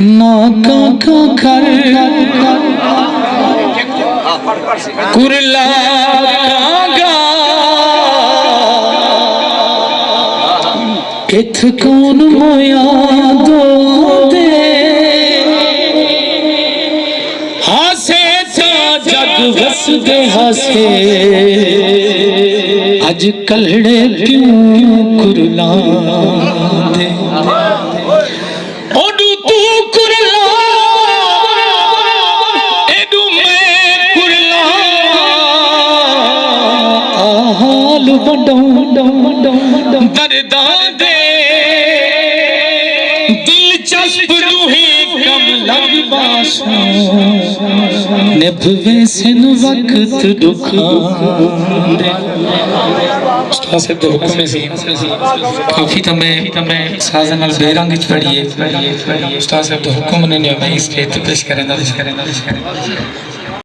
ना का कर कुरला कागा इत कौन मोया दो दे हासे ता जग वस दे हासे अज कलड़े क्यों कुरला दे ओडू तू कुरला एडू मैं कुरला हाल बड़ो दर्दा दे दिलचस्प रूही कम लग बासों निभवे सिन वक्त दुखा से तो हुक्म में सी काफी तमें साजन अल बेरंग पढ़िए उस्ताद साहब तो हुक्म ने मैं इस पे पेश करेंदा